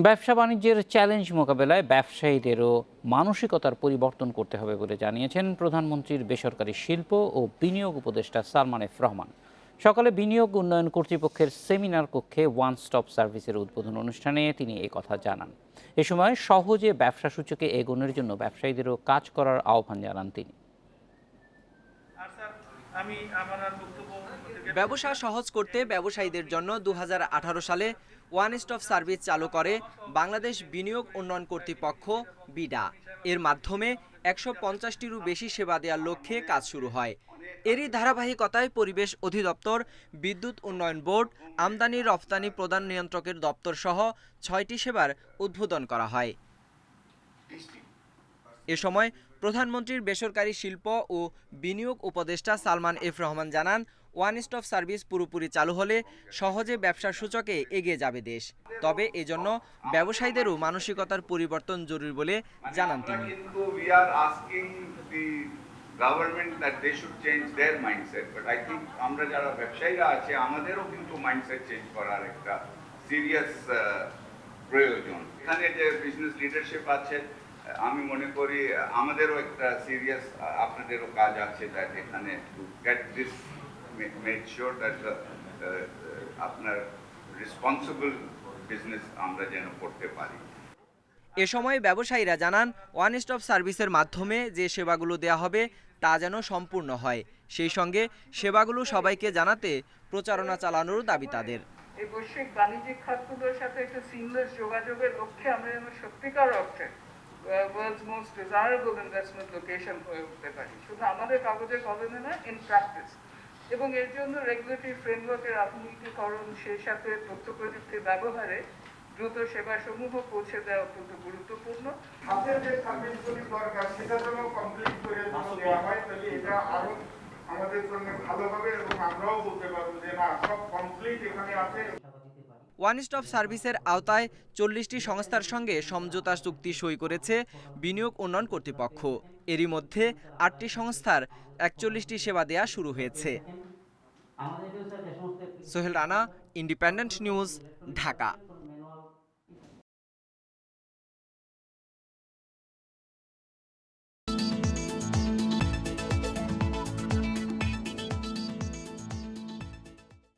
ব্যবসা বাণিজ্যের চ্যালেঞ্জ মোকাবেলায় ব্যবসায়ীদেরও মানসিকতার পরিবর্তন করতে হবে বলে জানিয়েছেন প্রধানমন্ত্রীর বেসরকারি শিল্প ও বিনিয়োগ উপদেষ্টা সালমান এফ রহমান। সকালে বিনিয়োগ উন্নয়ন কর্তৃপক্ষের সেমিনার কক্ষে ওয়ান স্টপ সার্ভিসের উদ্বোধন অনুষ্ঠানে তিনি কথা জানান। এ সময় সহজে ব্যবসা সূচকে এগোনোর জন্য ব্যবসায়ীদেরও কাজ করার আহ্বান জানান তিনি। ব্যবসা সহজ করতে ব্যবসায়ীদের জন্য 2018 সালে ওয়ান স্টপ সার্ভিস চালু করে বাংলাদেশ বিনিয়োগ উন্নয়ন কর্তৃপক্ষ বিডা। এর মাধ্যমে 150টিরও বেশি সেবা দেওয়ার লক্ষ্যে কাজ শুরু হয়। এরই ধারাবাহিকতায় পরিবেশ অধিদপ্তর, বিদ্যুৎ উন্নয়ন বোর্ড, আমদানি রফতানি প্রধান নিয়ন্ত্রকের দপ্তর সহ 6টি সেবার উদ্বোধন করা হয়। এ সময় প্রধানমন্ত্রীর বেসরকারি শিল্প ও বিনিয়োগ উপদেষ্টা সালমান এফ রহমান জানান, ওয়ান স্টপ সার্ভিস পুরোপুরি চালু হলে সহজে ব্যবসার সূচকে এগিয়ে যাবে দেশ। তবে এজন্য ব্যবসায়ীদেরও মানসিকতার পরিবর্তন জরুরি বলে জানান তিনি। Government that they should change their mindset, but I think আমরা যারা ব্যবসায়ীরা আছে আমাদেরও কিন্তু মাইন্ডসেট চেঞ্জ করার একটা সিরিয়াস প্রয়োজন। এখানে যে বিজনেস লিডারশিপ আছে, আমি মনে করি আমাদেরও একটা সিরিয়াস আপনাদেরও কাজ আছে, দ্যাট এখানে to get this make sure that আপনার রেসপন্সিবল বিজনেস আমরা যেন করতে পারি। এ সময় ব্যবসায়ীরা জানান, ওয়ান স্টপ সার্ভিসের মাধ্যমে যে সেবাগুলো দেয়া হবে তা যেন সম্পূর্ণ হয়। সেই সঙ্গে সেবাগুলো সবাইকে জানাতে প্রচারণা চালানোর দাবি তাদের। এই বৈশ্বিক বাণিজ্যিক খাতগুলোর সাথে একটা সিমলেস যোগাযোগের লক্ষ্যে আমরা যেন সত্যিকার অর্থে world's most desirable investment location হয়ে উঠতে পারি, শুধু আমাদের কাগজে কলমে না, ইন প্র্যাকটিস। এবং এর জন্য রেগুলেটরি ফ্রেমওয়ার্কের আধুনিকীকরণ, সেই সাথে তথ্য প্রযুক্তির ব্যবহারে দ্রুত সেবাসমূহ পৌঁছে দেওয়া অত্যন্ত গুরুত্বপূর্ণ। হাতের যে সার্ভিসগুলি দরকার সেটা যেন কমপ্লিট করে দেওয়া হয়, তাহলে এটা আরো আমাদের জন্য ভালো হবে এবং আমরাও বলতে পারবো যে না, সব কমপ্লিট এখানে আছে। ওয়ান স্টপ সার্ভিসের আওতায় 40টি সংস্থার সঙ্গে সমঝোতা চুক্তি সই করেছে বিনিয়োগ উন্নয়ন কর্তৃপক্ষ। এরই মধ্যে 8টি সংস্থার 41টি সেবা দেয়া শুরু হয়েছে। Sohel Rana, independent news, Dhaka.